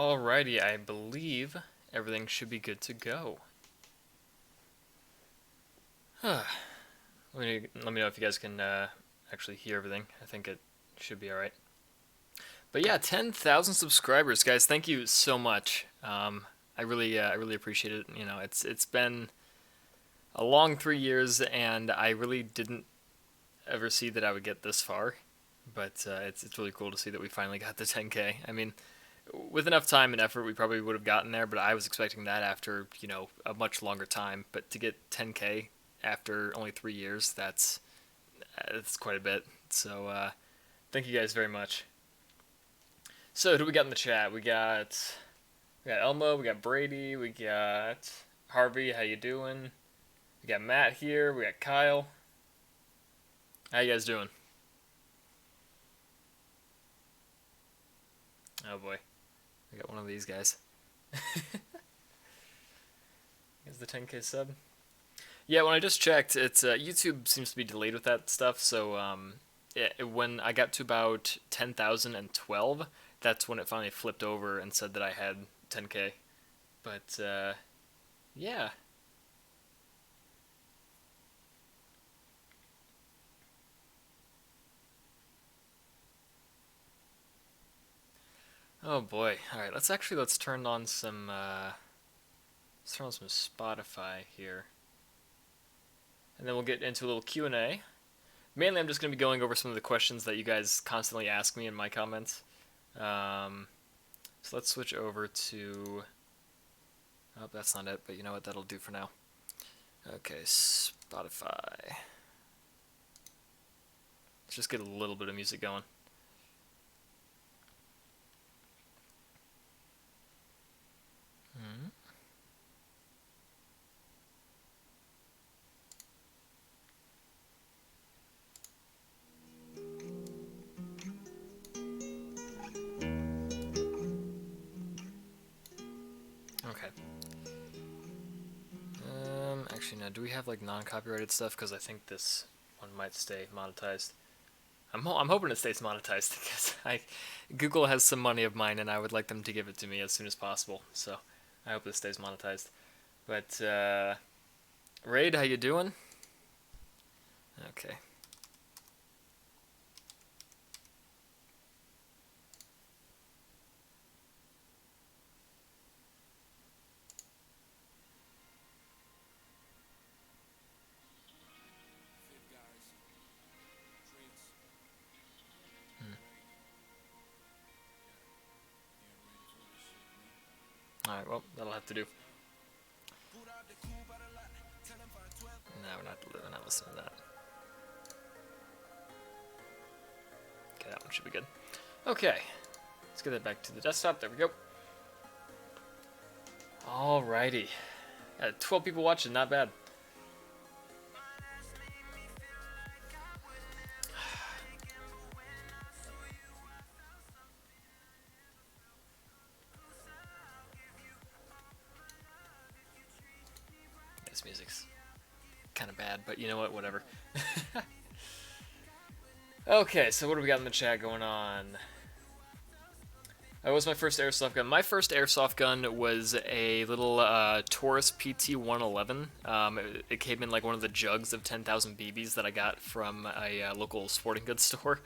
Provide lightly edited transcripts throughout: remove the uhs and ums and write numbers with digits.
Alrighty, I believe everything should be good to go. let let me know if you guys can actually hear everything. I think it should be alright. But yeah, 10,000 subscribers, guys. Thank you so much. I really appreciate it. You know, it's been a long 3 years, and I really didn't ever see that I would get this far. But it's really cool to see that we finally got the 10K. I mean, with enough time and effort, we probably would have gotten there, but I was expecting that after, a much longer time. But to get 10K after only 3 years, that's quite a bit. So thank you guys very much. So who do we got in the chat? We got Elmo, we got Brady, we got Harvey. How you doing? We got Matt here. We got Kyle. How you guys doing? Oh boy, we got one of these guys. Is the 10K sub? Yeah, when I just checked, it's YouTube seems to be delayed with that stuff. So when I got to about 10,012, that's when it finally flipped over and said that I had 10K. But yeah. Oh boy. All right, let's turn on some Spotify here, and then we'll get into a little Q&A. Mainly, I'm just going to be going over some of the questions that you guys constantly ask me in my comments. So let's switch over to. Oh, that's not it, but you know what? That'll do for now. Okay, Spotify. Let's just get a little bit of music going. Okay. Actually, no. Do we have like non-copyrighted stuff? Because I think this one might stay monetized. I'm hoping it stays monetized because Google has some money of mine and I would like them to give it to me as soon as possible. So I hope this stays monetized. But Raid, how you doing? Okay. Alright, well, that'll have to do. No, we're not listening to that. Okay, that one should be good. Okay, let's get that back to the desktop. There we go. Alrighty. 12 people watching, not bad. This music's kind of bad, but you know what? Whatever. Okay, so what do we got in the chat going on? That was my first airsoft gun. My first airsoft gun was a little Taurus PT-111. It came in like one of the jugs of 10,000 BBs that I got from a local sporting goods store.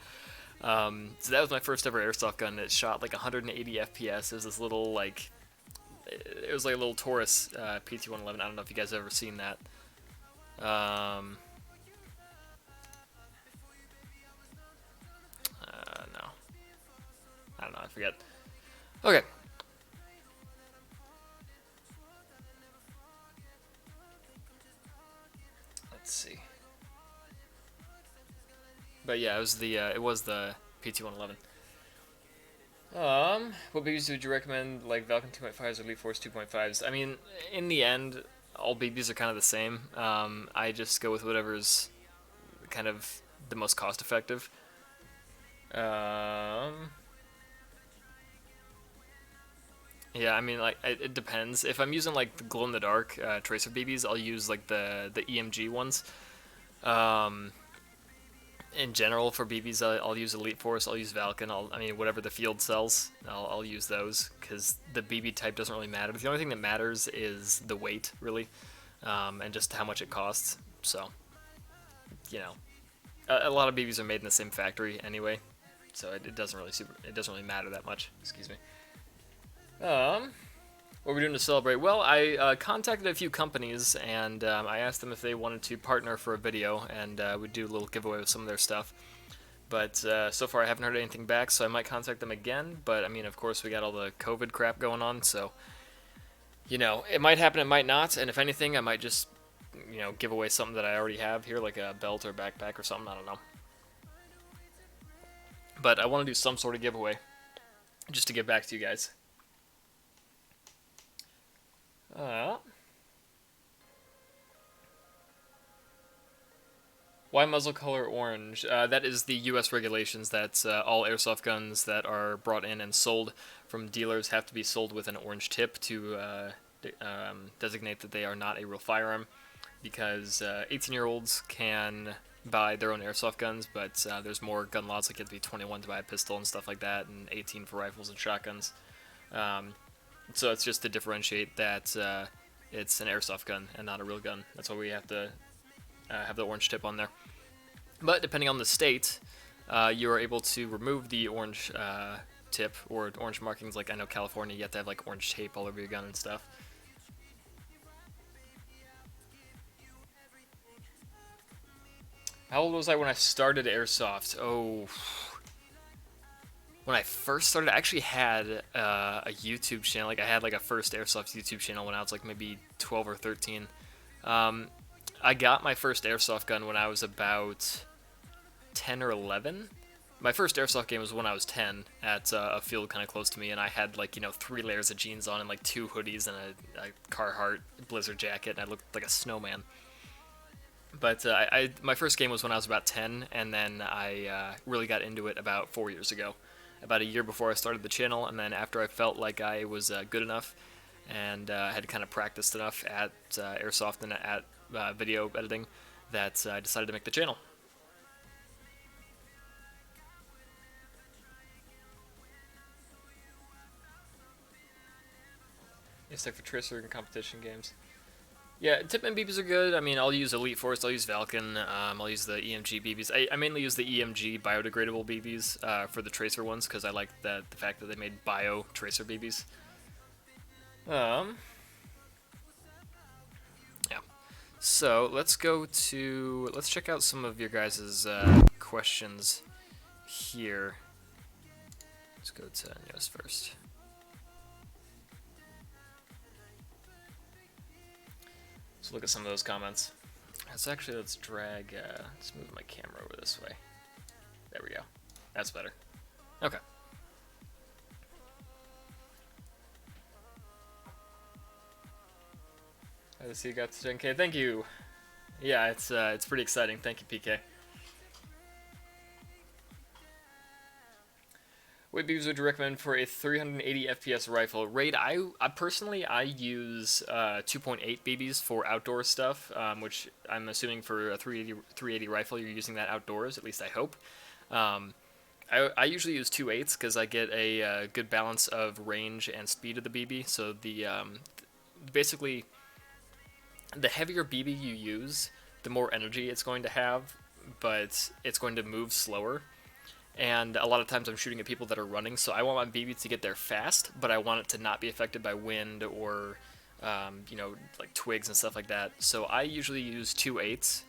So that was my first ever airsoft gun. It shot like 180 FPS. It was this little like, it was like a little Taurus PT-111. I don't know if you guys have ever seen that. No, I don't know. I forget. Okay. Let's see. But yeah, it was the PT-111. What BBs would you recommend, like Falcon 2.5s or Elite Force 2.5s? I mean, in the end, all BBs are kind of the same. I just go with whatever's kind of the most cost effective. Yeah, I mean, like it depends. If I'm using like the glow in the dark tracer BBs, I'll use like the EMG ones. in general for BBs, I'll use Elite Force, I'll use Valken, I mean, whatever the field sells, I'll use those, because the BB type doesn't really matter. The only thing that matters is the weight, really, and just how much it costs. So, you know, a lot of BBs are made in the same factory anyway, so it doesn't really matter that much. Excuse me. What are we doing to celebrate? Well, I contacted a few companies, and I asked them if they wanted to partner for a video, and we'd do a little giveaway with some of their stuff. But so far I haven't heard anything back, so I might contact them again. But, I mean, of course, we got all the COVID crap going on, so, you know, it might happen, it might not, and if anything, I might just, you know, give away something that I already have here, like a belt or backpack or something, I don't know. But I want to do some sort of giveaway, just to give back to you guys. Why muzzle color orange? That is the U.S. regulations that all airsoft guns that are brought in and sold from dealers have to be sold with an orange tip to designate that they are not a real firearm, because 18-year-olds can buy their own airsoft guns, but there's more gun laws, like you have to be 21 to buy a pistol and stuff like that, and 18 for rifles and shotguns. So it's just to differentiate that it's an airsoft gun and not a real gun. That's why we have to have the orange tip on there. But depending on the state, you are able to remove the orange tip or orange markings. Like I know California, you have to have like orange tape all over your gun and stuff. How old was I when I started airsoft? Oh, when I first started, I actually had a YouTube channel. Like I had like a first airsoft YouTube channel when I was like maybe 12 or 13. I got my first airsoft gun when I was about 10 or 11. My first airsoft game was when I was 10 at a field kind of close to me, and I had like, you know, 3 layers of jeans on and like 2 hoodies and a Carhartt Blizzard jacket, and I looked like a snowman. But my first game was when I was about 10, and then I really got into it about 4 years ago. About a year before I started the channel, and then after I felt like I was good enough and had kind of practiced enough at airsoft and at video editing, that I decided to make the channel. It's like for Tracer and competition games. Yeah, Tipman BBs are good. I mean, I'll use Elite Force, I'll use Valken, I'll use the EMG BBs. I mainly use the EMG biodegradable BBs for the Tracer ones, because I like the fact that they made bio Tracer BBs. Yeah. So, let's check out some of your guys' questions here. Let's go to Neos first. Let's look at some of those comments. Let's move my camera over this way. There we go. That's better. Okay. I see you got to 10K. Thank you. Yeah, it's pretty exciting. Thank you, PK. What BBs would you recommend for a 380 FPS rifle? Raid, I personally use 2.8 BBs for outdoor stuff, which I'm assuming for a 380 rifle you're using that outdoors, at least I hope. I usually use 2.8s because I get a good balance of range and speed of the BB. So basically, the heavier BB you use, the more energy it's going to have, but it's going to move slower. And a lot of times I'm shooting at people that are running, so I want my BB to get there fast, but I want it to not be affected by wind or, you know, like twigs and stuff like that. So I usually use 2.8s.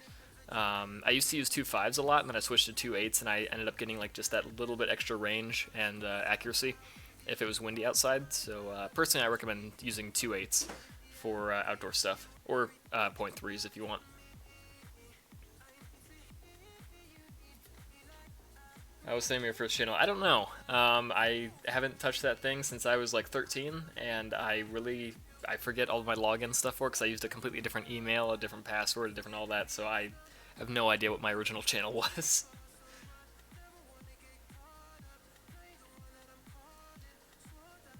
I used to use 2.5s a lot, and then I switched to 2.8s, and I ended up getting like just that little bit extra range and accuracy if it was windy outside. So personally, I recommend using 2.8s for outdoor stuff, or 0.3s if you want. I was saying your first channel. I don't know. I haven't touched that thing since I was like 13, and I forget all of my login stuff for it because I used a completely different email, a different password, a different all that, so I have no idea what my original channel was.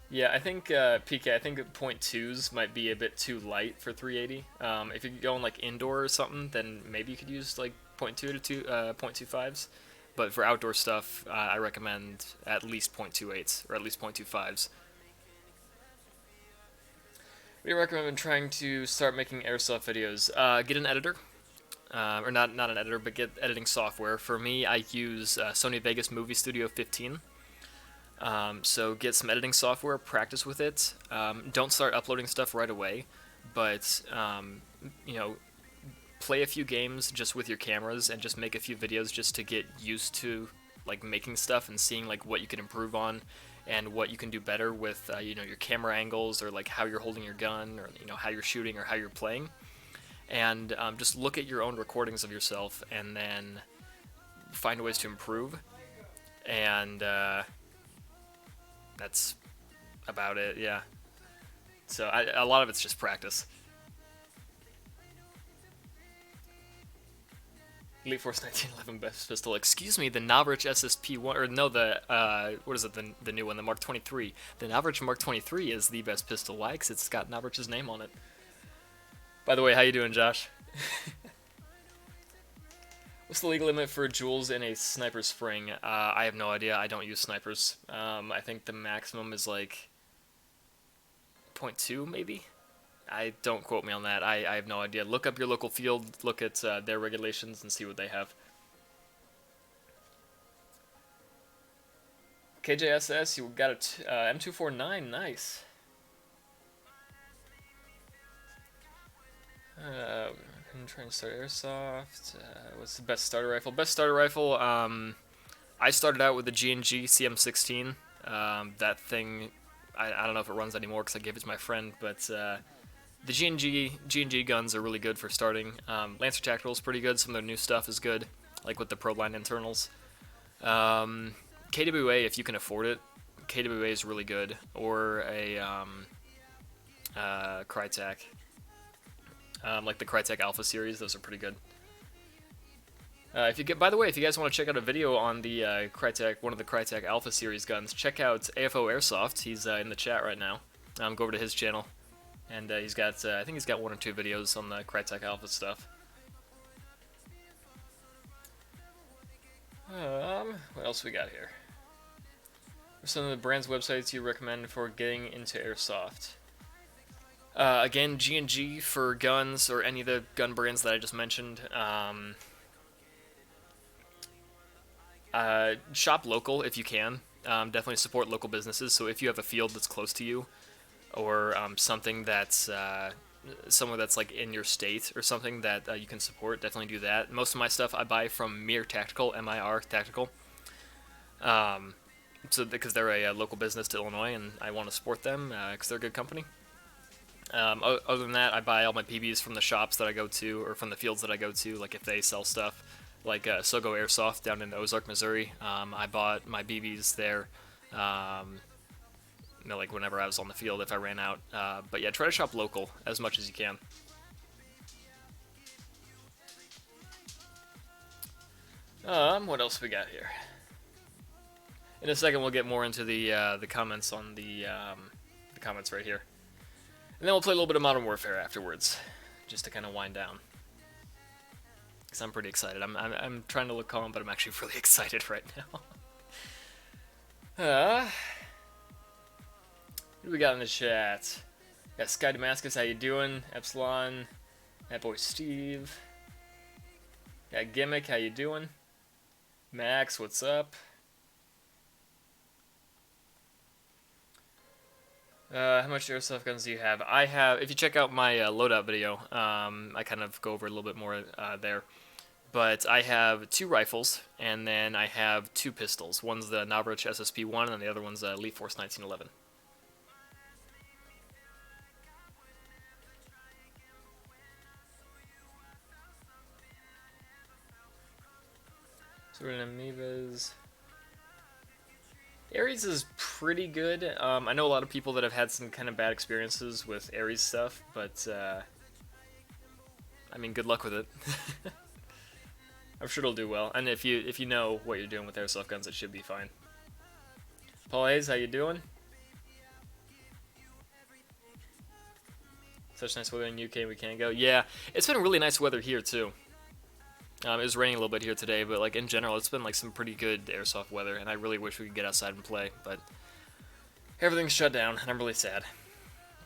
Yeah, I think, PK, I think 0.2s might be a bit too light for 380. If you're going like indoor or something, then maybe you could use like 0.2 to 0.25s. But for outdoor stuff, I recommend at least 0.28s or at least 0.25s. We recommend trying to start making airsoft videos. Get an editor, or not an editor, but get editing software. For me, I use Sony Vegas Movie Studio 15. So get some editing software, practice with it. Don't start uploading stuff right away, but you know, play a few games just with your cameras and just make a few videos just to get used to like making stuff and seeing like what you can improve on and what you can do better with you know, your camera angles or like how you're holding your gun or you know, how you're shooting or how you're playing. And just look at your own recordings of yourself and then find ways to improve. And that's about it, yeah. So a lot of it's just practice. Elite Force 1911 best pistol. Excuse me, the Navrich SSP1, or no, the what is it? The new one, the Mark 23. The Navrich Mark 23 is the best pistol. Why? Because it's got Navrich's name on it. By the way, how you doing, Josh? What's the legal limit for joules in a sniper spring? I have no idea. I don't use snipers. I think the maximum is like 0.2, maybe? Don't quote me on that. I have no idea. Look up your local field, look at their regulations, and see what they have. KJSS, you got a M249, nice. I'm trying to start airsoft. What's the best starter rifle? Best starter rifle. I started out with the G&G CM16. That thing, I don't know if it runs anymore because I gave it to my friend, but the G&G guns are really good for starting. Lancer Tactical is pretty good. Some of their new stuff is good, like with the Proline internals. KWA, if you can afford it, KWA is really good. Or a Crytek. Like the Crytek Alpha series, those are pretty good. By the way, if you guys want to check out a video on the Crytek, one of the Crytek Alpha series guns, check out AFO Airsoft. He's in the chat right now. Go over to his channel, and he's got, I think he's got 1 or 2 videos on the Crytek Alpha stuff. What else we got here? What are some of the brands' websites you recommend for getting into airsoft? Again, G&G for guns, or any of the gun brands that I just mentioned. Shop local if you can. Definitely support local businesses. So if you have a field that's close to you, or something that's somewhere that's like in your state or something that you can support, definitely do that. Most of my stuff I buy from Mir Tactical, M-I-R Tactical. So because they're a local business to Illinois, and I want to support them because they're a good company. Other than that, I buy all my PBs from the shops that I go to, or from the fields that I go to, like if they sell stuff, like Sogo Airsoft down in Ozark, Missouri. I bought my BBs there, you know, like whenever I was on the field if I ran out. But yeah, try to shop local as much as you can. What else we got here? In a second, we'll get more into the comments on the comments right here. And then we'll play a little bit of Modern Warfare afterwards, just to kind of wind down. Because I'm pretty excited. I'm trying to look calm, but I'm actually really excited right now. What do we got in the chat? Got Sky Damascus, how you doing? Epsilon, that boy Steve. Got Gimmick, how you doing? Max, what's up? How much airsoft guns do you have? I have, if you check out my loadout video, I kind of go over a little bit more there. But I have 2 rifles, and then I have 2 pistols. One's the Navrich SSP1, and the other one's Elite Force 1911. So we're in Amoebas. Ares is pretty good. I know a lot of people that have had some kind of bad experiences with Ares stuff, but I mean, good luck with it. I'm sure it'll do well, and if you know what you're doing with airsoft guns, it should be fine. Paul Hayes, how you doing? Such nice weather in UK, we can't go. Yeah, it's been really nice weather here too. It was raining a little bit here today, but like in general, it's been like some pretty good airsoft weather, and I really wish we could get outside and play, but everything's shut down, and I'm really sad.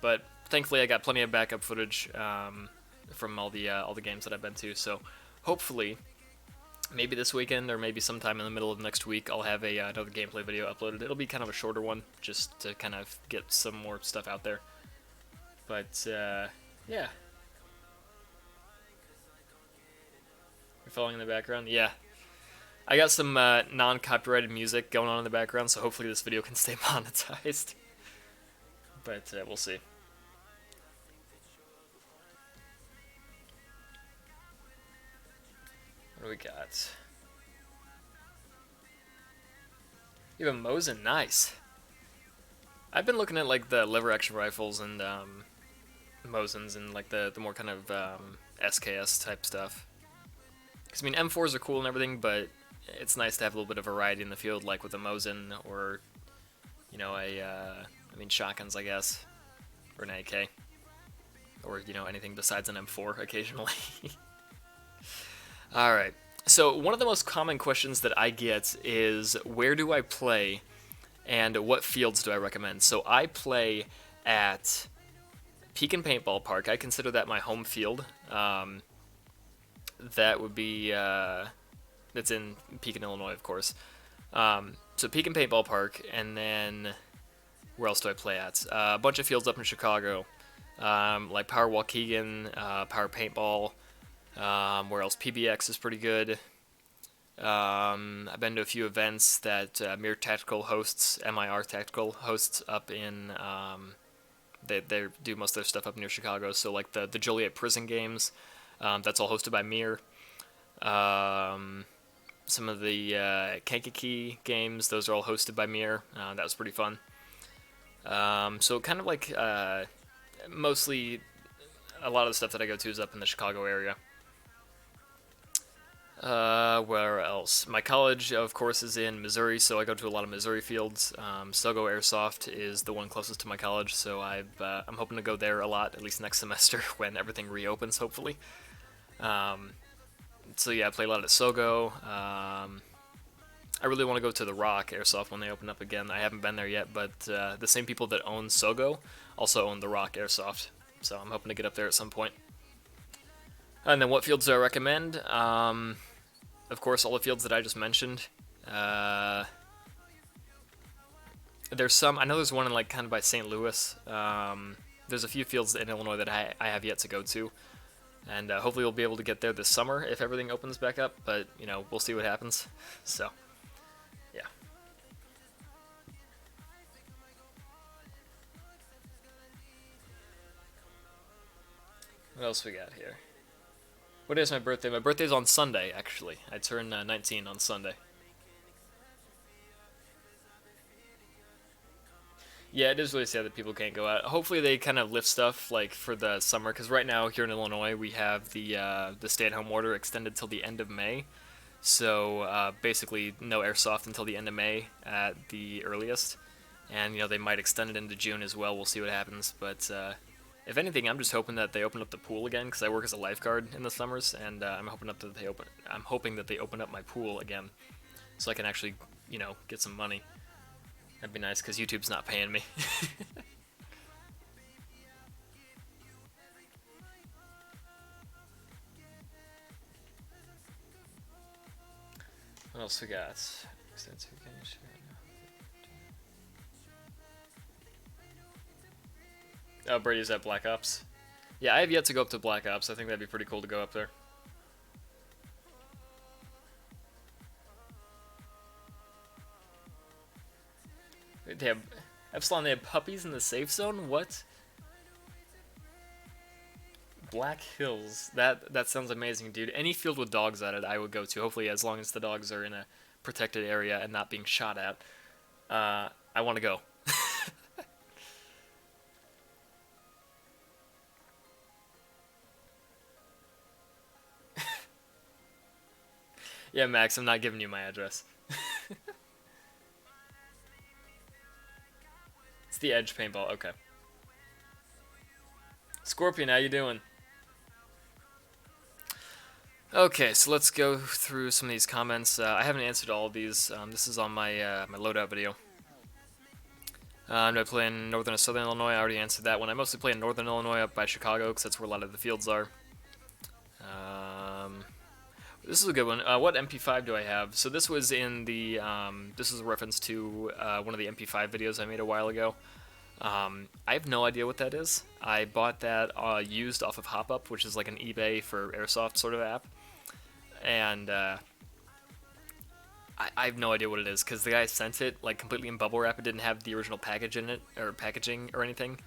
But thankfully, I got plenty of backup footage from all the games that I've been to. So hopefully, maybe this weekend or maybe sometime in the middle of next week, I'll have another gameplay video uploaded. It'll be kind of a shorter one, just to kind of get some more stuff out there. But yeah. You're following in the background? Yeah. I got some non-copyrighted music going on in the background, so hopefully this video can stay monetized. But we'll see. What do we got? Even Mosin, nice. I've been looking at like the lever action rifles and Mosins and like the more kind of SKS type stuff. Because I mean M4s are cool and everything, but it's nice to have a little bit of variety in the field, like with a Mosin or you know I mean shotguns, I guess, or an AK, or you know anything besides an M4 occasionally. All right. So one of the most common questions that I get is where do I play and what fields do I recommend? So I play at Pekin Paintball Park. I consider that my home field. That would be that's in Pekin, Illinois, of course. So Pekin Paintball Park, and then where else do I play at? A bunch of fields up in Chicago, like Power Waukegan, Power Paintball. Where else? PBX is pretty good. I've been to a few events that Mir Tactical hosts, MIR Tactical hosts up in. They do most of their stuff up near Chicago. So like the Joliet Prison Games, that's all hosted by Mir. Some of the Kankakee games, those are all hosted by Mir. That was pretty fun. So kind of like mostly a lot of the stuff that I go to is up in the Chicago area. Where else? My college, of course, is in Missouri, so I go to a lot of Missouri fields. Sogo Airsoft is the one closest to my college, so I'm hoping to go there a lot, at least next semester when everything reopens, hopefully. So yeah, I play a lot at Sogo. I really want to go to the Rock Airsoft when they open up again. I haven't been there yet, but the same people that own Sogo also own the Rock Airsoft, so I'm hoping to get up there at some point. And then what fields do I recommend? Of course, all the fields that I just mentioned. There's some, I know there's one in like kind of by St. Louis. There's a few fields in Illinois that I have yet to go to. And hopefully we'll be able to get there this summer if everything opens back up. But, you know, we'll see what happens. So, yeah. What else we got here? What is my birthday? My birthday's on Sunday, actually. I turn 19 on Sunday. Yeah, it is really sad that people can't go out. Hopefully they kind of lift stuff like for the summer, because right now here in Illinois we have the stay-at-home order extended till the end of May. So basically no airsoft until the end of May at the earliest, and you know they might extend it into June as well. We'll see what happens, but if anything, I'm just hoping that they open up the pool again because I work as a lifeguard in the summers, and I'm hoping that they open up my pool again, so I can actually, you know, get some money. That'd be nice because YouTube's not paying me. What else we got? Oh, Brady's at Black Ops. Yeah, I have yet to go up to Black Ops. I think that'd be pretty cool to go up there. They have Epsilon. They have puppies in the safe zone. What? Black Hills. That sounds amazing, dude. Any field with dogs at it, I would go to. Hopefully, as long as the dogs are in a protected area and not being shot at. I want to go. Yeah, Max, I'm not giving you my address. It's the Edge paintball. Okay. Scorpion, how you doing? Okay, so let's go through some of these comments. I haven't answered all of these. This is on my my loadout video. Do I play in Northern or Southern Illinois? I already answered that one. I mostly play in Northern Illinois up by Chicago because that's where a lot of the fields are. This is a good one. What MP5 do I have? So this was in the, this is a reference to one of the MP5 videos I made a while ago. I have no idea what that is. I bought that used off of HopUp, which is like an eBay for airsoft sort of app. And I have no idea what it is because the guy sent it like completely in bubble wrap. It didn't have the original package in it or packaging or anything.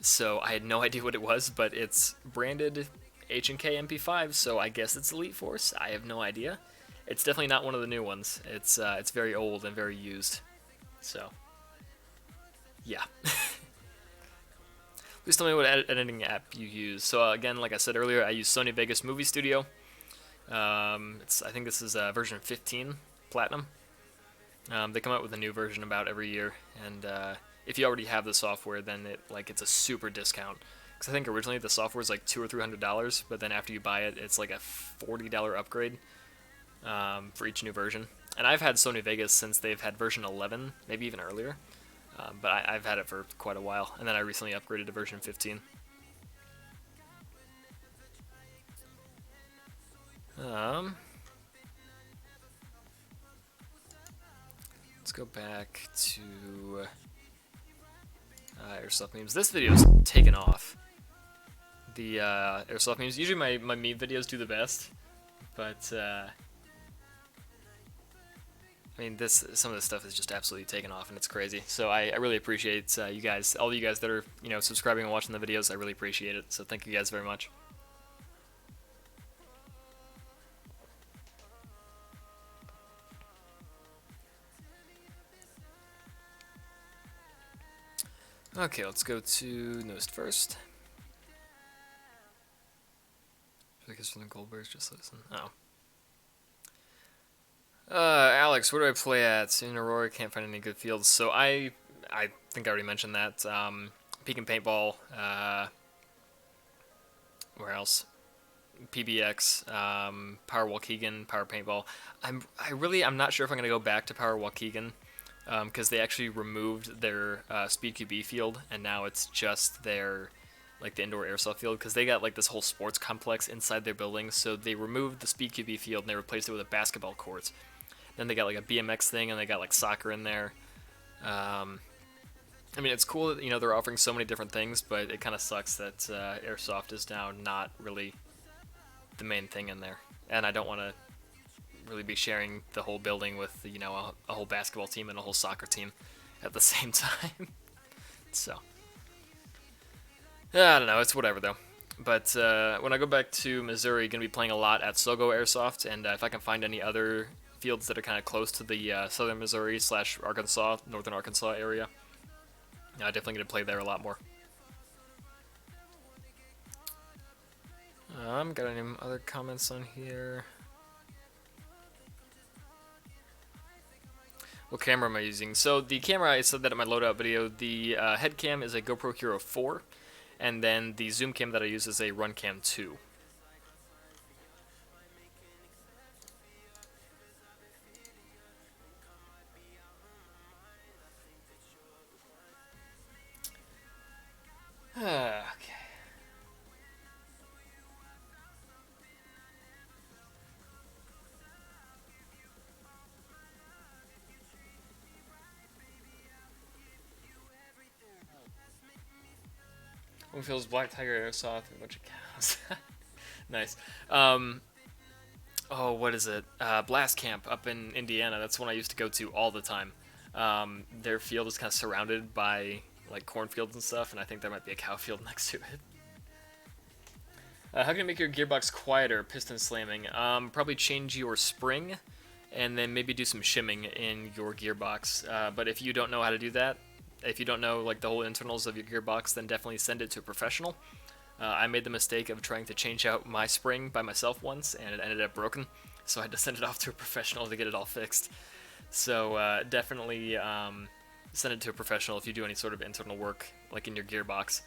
So I had no idea what it was, but it's branded H&K MP5, so I guess it's Elite Force. I have no idea. It's definitely not one of the new ones. It's very old and very used. So yeah. Please tell me what editing app you use. So again, like I said earlier, I use Sony Vegas Movie Studio. I think this is version 15 Platinum. They come out with a new version about every year, and if you already have the software, then it's a super discount. Because I think originally the software is like $200 or $300, but then after you buy it, it's like a $40 upgrade for each new version. And I've had Sony Vegas since they've had version 11, maybe even earlier. But I've had it for quite a while, and then I recently upgraded to version 15. Let's go back to Airsoft memes. This video's taken off. The Airsoft memes. Usually my meme videos do the best, but I mean, some of this stuff is just absolutely taken off, and it's crazy. So I really appreciate you guys, all of you guys that are subscribing and watching the videos. I really appreciate it. So thank you guys very much. Okay, let's go to newest first. Because from the Goldbergs, just listen. Oh. Alex, where do I play at? In Aurora, can't find any good fields. So I think I already mentioned that. Pekin Paintball. Where else? PBX, Power Waukegan, Power Paintball. I'm not sure if I'm gonna go back to Power Waukegan, because they actually removed their Speed QB field, and now it's just their the indoor airsoft field, because they got like this whole sports complex inside their building. So they removed the Speed QB field and they replaced it with a basketball court. Then they got like a BMX thing, and they got like soccer in there. I mean, it's cool that they're offering so many different things, but it kind of sucks that airsoft is now not really the main thing in there, and I don't want to really be sharing the whole building with a whole basketball team and a whole soccer team at the same time. So I don't know, it's whatever though. But when I go back to Missouri, gonna be playing a lot at Sogo Airsoft, and if I can find any other fields that are kind of close to the southern Missouri / Arkansas, northern Arkansas area, I'm definitely gonna play there a lot more. Got any other comments on here? What camera am I using? So the camera, I said that in my loadout video, the head cam is a GoPro Hero 4, and then the zoom cam that I use is a Runcam 2. Okay. Winfield's Black Tiger Airsoft, a bunch of cows. Nice. Oh, what is it? Blast Camp up in Indiana. That's one I used to go to all the time. Their field is kind of surrounded by like cornfields and stuff, and I think there might be a cow field next to it. How can you make your gearbox quieter, piston slamming? Probably change your spring, and then maybe do some shimming in your gearbox. But if you don't know how to do that, if you don't know like the whole internals of your gearbox, then definitely send it to a professional. I made the mistake of trying to change out my spring by myself once, and it ended up broken, so I had to send it off to a professional to get it all fixed. So definitely send it to a professional if you do any sort of internal work, like in your gearbox.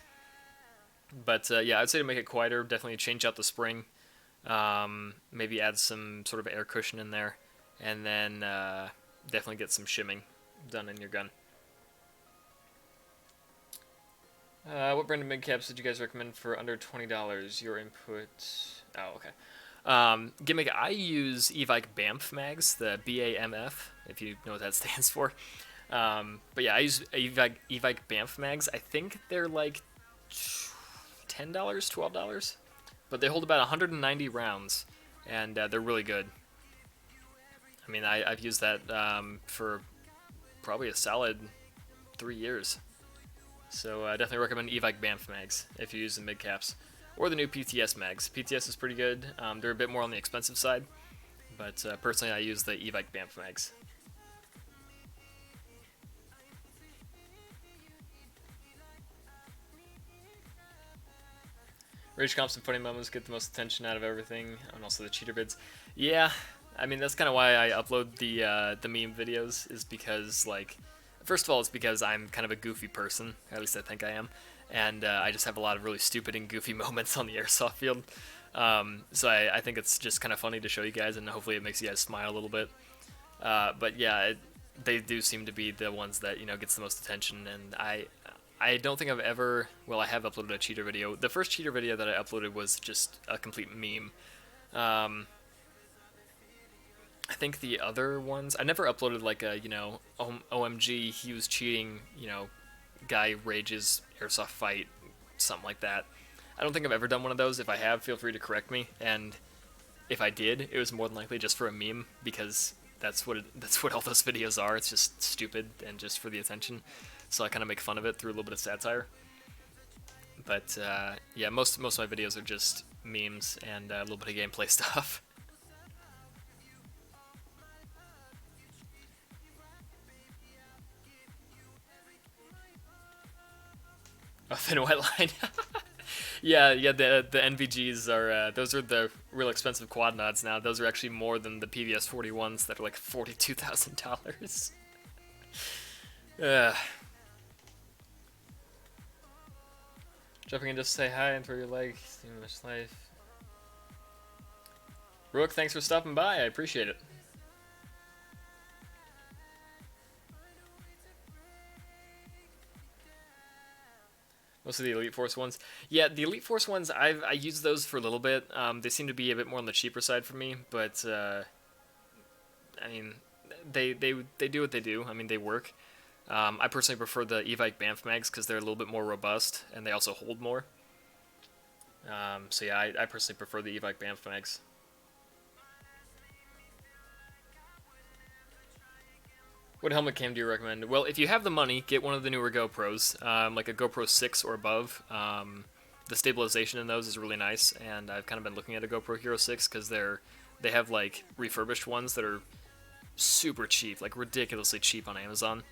But yeah, I'd say to make it quieter, definitely change out the spring. Maybe add some sort of air cushion in there, and then definitely get some shimming done in your gun. What brand of mid caps did you guys recommend for under $20? Your input. Oh, okay. Gimmick. I use Evike Bamf mags, the BAMF, if you know what that stands for. But yeah, I use Evike Bamf mags. I think they're like $10, $12, but they hold about 190 rounds, and they're really good. I mean, I've used that for probably a solid 3 years. So I definitely recommend Evike Bamf mags if you use the mid caps, or the new PTS mags. PTS is pretty good. They're a bit more on the expensive side, but personally I use the Evike Bamf mags. Rage comps and funny moments get the most attention out of everything, and also the cheater vids. Yeah, I mean that's kind of why I upload the meme videos, is because like, first of all, it's because I'm kind of a goofy person, at least I think I am, and I just have a lot of really stupid and goofy moments on the airsoft field. So I think it's just kind of funny to show you guys, and hopefully it makes you guys smile a little bit. But yeah, they do seem to be the ones that gets the most attention, and I don't think I've ever... Well, I have uploaded a cheater video. The first cheater video that I uploaded was just a complete meme. I think the other ones... I never uploaded like a, OMG, he was cheating, guy rages airsoft fight, something like that. I don't think I've ever done one of those. If I have, feel free to correct me. And if I did, it was more than likely just for a meme, because that's what all those videos are. It's just stupid and just for the attention. So I kind of make fun of it through a little bit of satire. But yeah, most of my videos are just memes and a little bit of gameplay stuff. A thin white line. Yeah, the NVGs are those are the real expensive quad nods now. Those are actually more than the PVS 41s that are like $42,000. Jumping in just to say hi and throw your leg. See much life. Rook, thanks for stopping by. I appreciate it. Most of the Elite Force ones. Yeah, the Elite Force ones, I use those for a little bit. They seem to be a bit more on the cheaper side for me, but I mean, they do what they do. I mean, they work. I personally prefer the Evike Bamf mags because they're a little bit more robust and they also hold more. So yeah, I personally prefer the Evike Bamf mags. What helmet cam do you recommend? Well, if you have the money, get one of the newer GoPros, like a GoPro 6 or above. The stabilization in those is really nice, and I've kind of been looking at a GoPro Hero 6 because they have like refurbished ones that are super cheap, like ridiculously cheap on Amazon.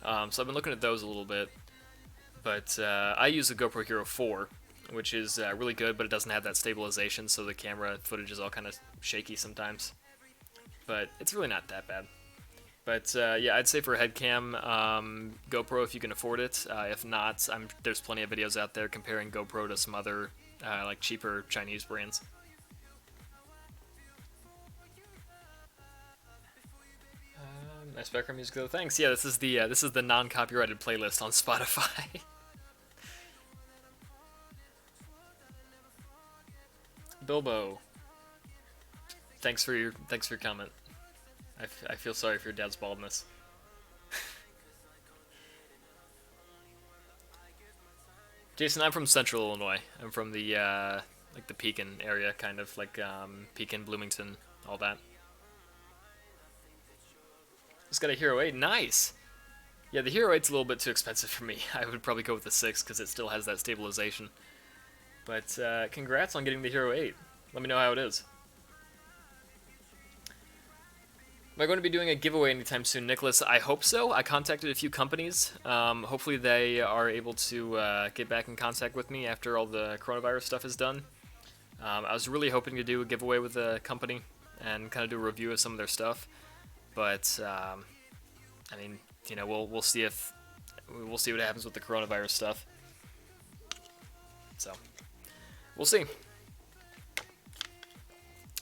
So I've been looking at those a little bit, but I use the GoPro Hero 4, which is really good, but it doesn't have that stabilization, so the camera footage is all kind of shaky sometimes. But it's really not that bad. But yeah, I'd say for a head cam, GoPro if you can afford it. If not, there's plenty of videos out there comparing GoPro to some other like cheaper Chinese brands. Nice background music though. Thanks. Yeah, this is the non-copyrighted playlist on Spotify. Bilbo. Thanks for your comment. I feel sorry for your dad's baldness. Jason, I'm from Central Illinois. I'm from the like the Pekin area, kind of like Pekin, Bloomington, all that. It's got a Hero 8. Nice. Yeah, the Hero 8's a little bit too expensive for me. I would probably go with the 6 because it still has that stabilization. But congrats on getting the Hero 8. Let me know how it is. Am I going to be doing a giveaway anytime soon, Nicholas? I hope so. I contacted a few companies. Hopefully they are able to get back in contact with me after all the coronavirus stuff is done. I was really hoping to do a giveaway with a company and kind of do a review of some of their stuff. But, I mean, you know, we'll see what happens with the coronavirus stuff. So, we'll see.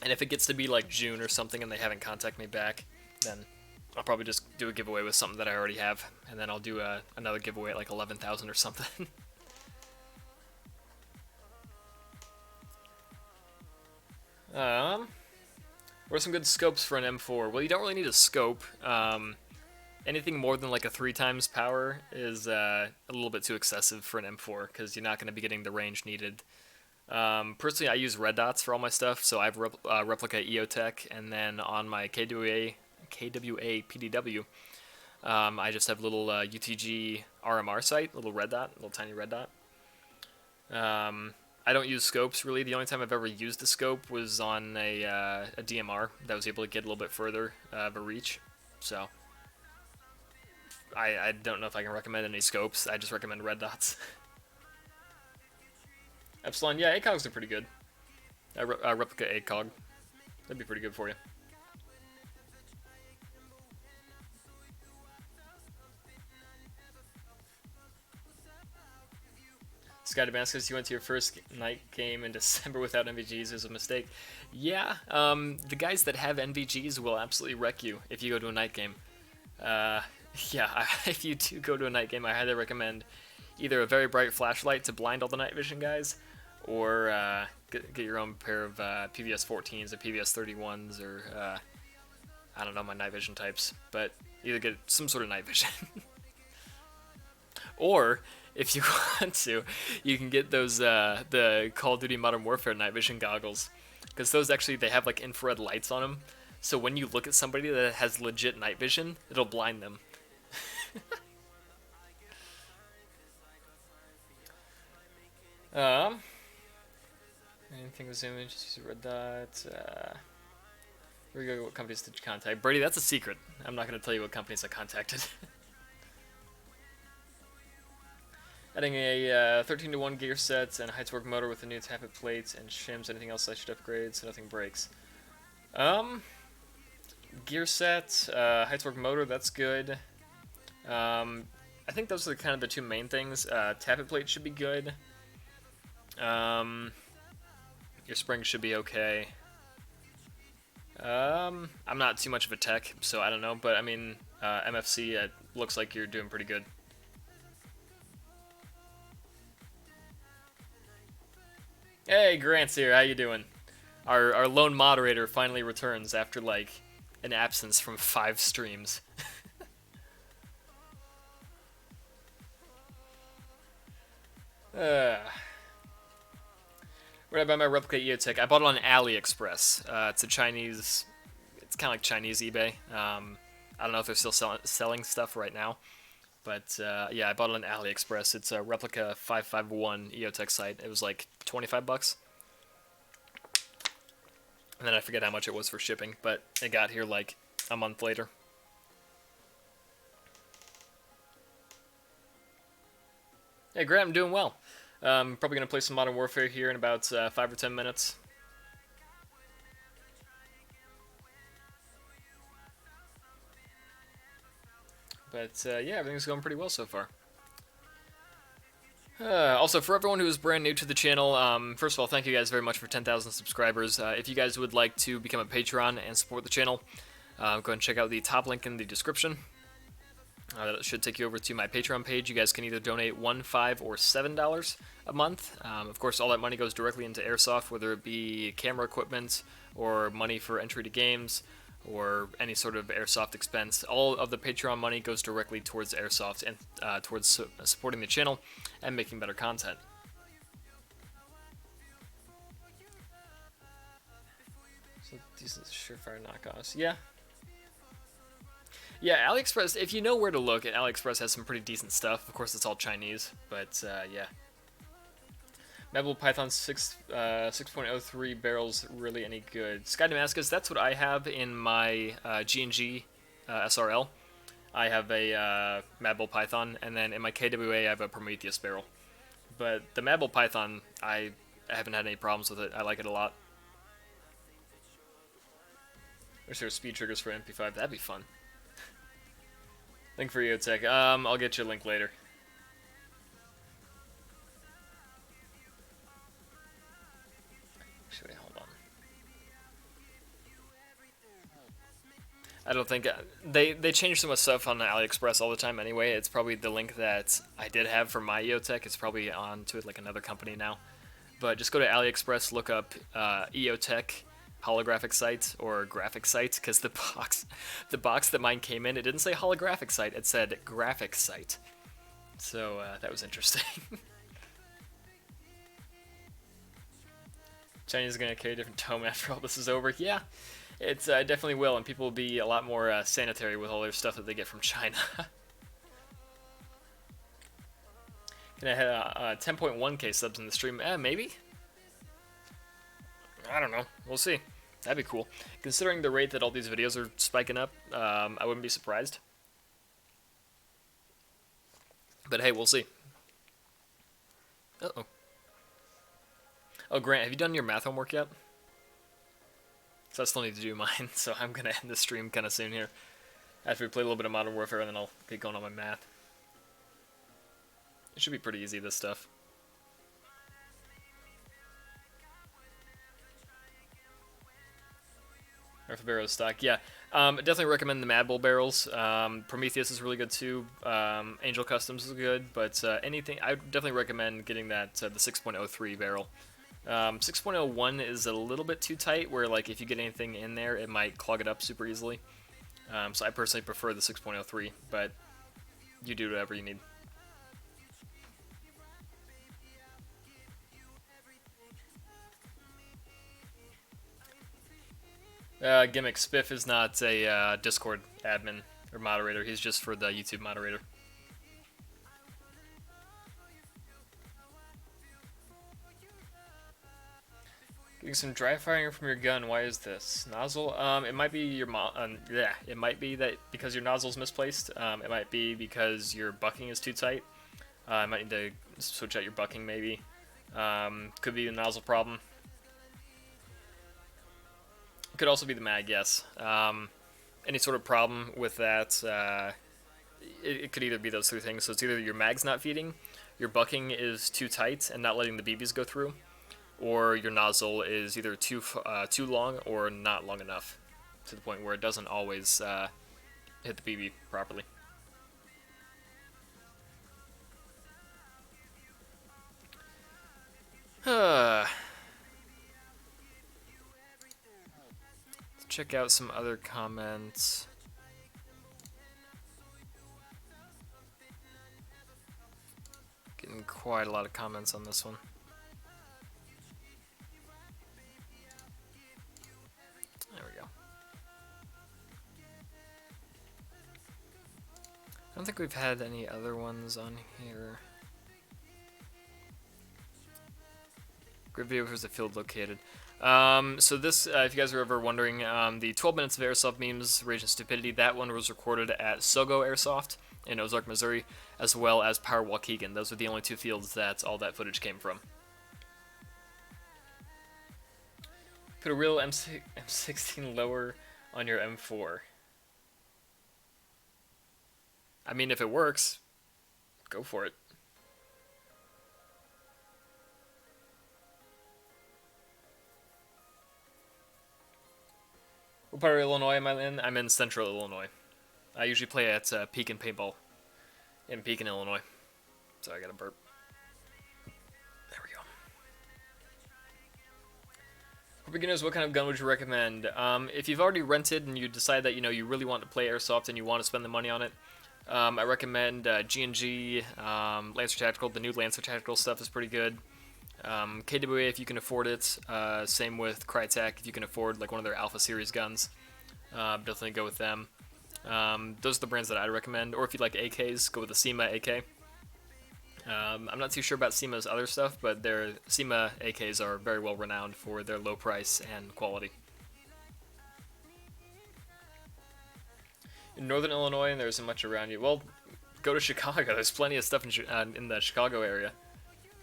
And if it gets to be like June or something and they haven't contacted me back, then I'll probably just do a giveaway with something that I already have, and then I'll do another giveaway at like 11,000 or something. What are some good scopes for an M4? Well, you don't really need a scope. Anything more than like a 3 times power is a little bit too excessive for an M4 because you're not going to be getting the range needed. Personally, I use red dots for all my stuff, so I have Replica EOTech, and then on my KWA PDW, I just have a little UTG RMR sight, little red dot, little tiny red dot. I don't use scopes really. The only time I've ever used a scope was on a DMR that was able to get a little bit further of a reach. So I don't know if I can recommend any scopes. I just recommend red dots. Epsilon, yeah, ACOGs are pretty good. Replica ACOG, that'd be pretty good for you. Sky Damascus, you went to your first night game in December without NVGs is a mistake. Yeah, the guys that have NVGs will absolutely wreck you if you go to a night game. Yeah, if you do go to a night game, I highly recommend either a very bright flashlight to blind all the night vision guys, or get your own pair of PVS 14s or PVS 31s, or I don't know my night vision types, but either get some sort of night vision. Or, if you want to, you can get those the Call of Duty Modern Warfare night vision goggles, because those actually, they have like infrared lights on them, so when you look at somebody that has legit night vision, it'll blind them. Anything with zoom in, just use a red dot. Here we go. What companies did you contact? Brady, that's a secret. I'm not going to tell you what companies I contacted. Adding a 13-to-1 gear set and a Heightswork motor with a new tappet plates and shims. Anything else I should upgrade so nothing breaks? Gear set, Heightswork motor, that's good. I think those are kind of the two main things. Tappet plate should be good. Your springs should be okay. I'm not too much of a tech, so I don't know, but I mean, MFC, it looks like you're doing pretty good. Hey, Grant's here. How you doing? Our lone moderator finally returns after like an absence from 5 streams. Where did I buy my Replica EOTech? I bought it on AliExpress. It's a Chinese. It's kind of like Chinese eBay. I don't know if they're still selling stuff right now. But yeah, I bought it on AliExpress. It's a Replica 551 EOTech site. It was like 25 bucks. And then I forget how much it was for shipping, but it got here like a month later. Hey Grant, I'm doing well. Probably going to play some Modern Warfare here in about 5 or 10 minutes. But yeah, everything's going pretty well so far. Also, for everyone who is brand new to the channel, first of all, thank you guys very much for 10,000 subscribers. If you guys would like to become a Patreon and support the channel, go ahead and check out the top link in the description. That should take you over to my Patreon page. You guys can either donate $1, $5, or $7 a month. Of course, all that money goes directly into Airsoft, whether it be camera equipment or money for entry to games or any sort of Airsoft expense. All of the Patreon money goes directly towards Airsoft and towards supporting the channel and making better content. So decent Surefire knockoffs. Yeah. Yeah, AliExpress, if you know where to look, AliExpress has some pretty decent stuff. Of course, it's all Chinese, but yeah. Mabel Python 6.03 barrels really any good. Sky Damascus, that's what I have in my G&G SRL. I have a Mabel Python, and then in my KWA I have a Prometheus barrel. But the Mabel Python, I haven't had any problems with it. I like it a lot. Wish there were speed triggers for MP5. That'd be fun. Link for EOTech. I'll get you a link later. Actually, hold on. I don't think they change so much stuff on AliExpress all the time anyway. It's probably the link that I did have for my EOTech. It's probably on to it like another company now. But just go to AliExpress, look up EOTech holographic site or graphic site, because the box that mine came in, it didn't say holographic site, it said graphic site. So that was interesting. Chinese is gonna carry a different tone after all this is over. Yeah, it's definitely will, and people will be a lot more sanitary with all their stuff that they get from China. Gonna hit 10.1k subs in the stream. Maybe. I don't know. We'll see. That'd be cool. Considering the rate that all these videos are spiking up, I wouldn't be surprised. But hey, we'll see. Uh-oh. Oh, Grant, have you done your math homework yet? So I still need to do mine, so I'm gonna end the stream kind of soon here. After we play a little bit of Modern Warfare, and then I'll get going on my math. It should be pretty easy, this stuff. Earth barrel stock, yeah. Definitely recommend the Mad Bull barrels. Prometheus is really good too. Angel Customs is good, but anything, I definitely recommend getting that the 6.03 barrel. 6.01 is a little bit too tight, where like if you get anything in there, it might clog it up super easily. So I personally prefer the 6.03, but you do whatever you need. Gimmick, Spiff is not a Discord admin or moderator. He's just for the YouTube moderator. Getting some dry firing from your gun. Why is this nozzle? It might be your yeah. It might be that because your nozzle's misplaced. It might be because your bucking is too tight. I might need to switch out your bucking maybe. Could be a nozzle problem. Could also be the mag, yes. Any sort of problem with that, it could either be those three things. So it's either your mag's not feeding, your bucking is too tight and not letting the BBs go through, or your nozzle is either too long or not long enough, to the point where it doesn't always hit the BB properly. Check out some other comments. Getting quite a lot of comments on this one. There we go. I don't think we've had any other ones on here. Great video, where's the field located? So this, if you guys are ever wondering, the 12 minutes of Airsoft memes, Rage and Stupidity, that one was recorded at Sogo Airsoft in Ozark, Missouri, as well as Power Waukegan. Those are the only two fields that all that footage came from. Put a real M16 lower on your M4. I mean, if it works, go for it. What part of Illinois am I in? I'm in central Illinois. I usually play at Pekin Paintball in Pekin, Illinois. So I got a burp. There we go. For beginners, what kind of gun would you recommend? If you've already rented and you decide that you really want to play Airsoft and you want to spend the money on it, I recommend G&G, Lancer Tactical. The new Lancer Tactical stuff is pretty good. KWA if you can afford it. Same with Crytek if you can afford like one of their Alpha Series guns. Definitely go with them. Those are the brands that I'd recommend. Or if you like AKs, go with the SEMA AK. I'm not too sure about SEMA's other stuff, but their SEMA AKs are very well renowned for their low price and quality. In Northern Illinois, and there isn't much around you. Well, go to Chicago. There's plenty of stuff in the Chicago area.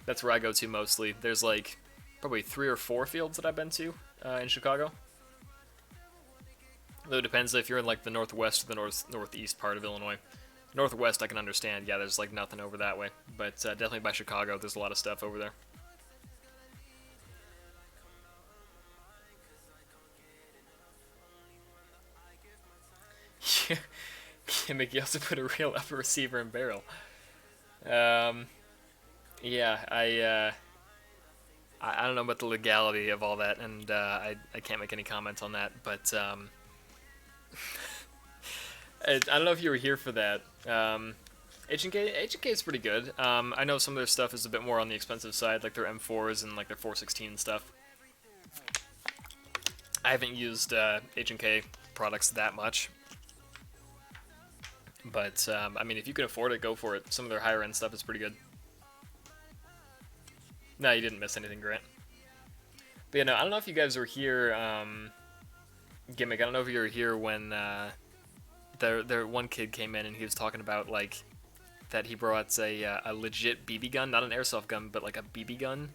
That's where I go to mostly. There's like probably 3 or 4 fields that I've been to in Chicago. Though it depends if you're in like the northwest or the northeast part of Illinois. Northwest I can understand, yeah, there's like nothing over that way. But definitely by Chicago, there's a lot of stuff over there. Gimmick, you also put a real upper receiver and barrel. Um, yeah, I don't know about the legality of all that, and I can't make any comments on that. But I don't know if you were here for that. H&K is pretty good. I know some of their stuff is a bit more on the expensive side, like their M4s and like their 416 stuff. I haven't used H&K products that much. But, I mean, if you can afford it, go for it. Some of their higher end stuff is pretty good. No, you didn't miss anything, Grant. But yeah, no, I don't know if you guys were here, Gimmick, I don't know if you were here when their one kid came in and he was talking about, like, that he brought a legit BB gun, not an airsoft gun, but like a BB gun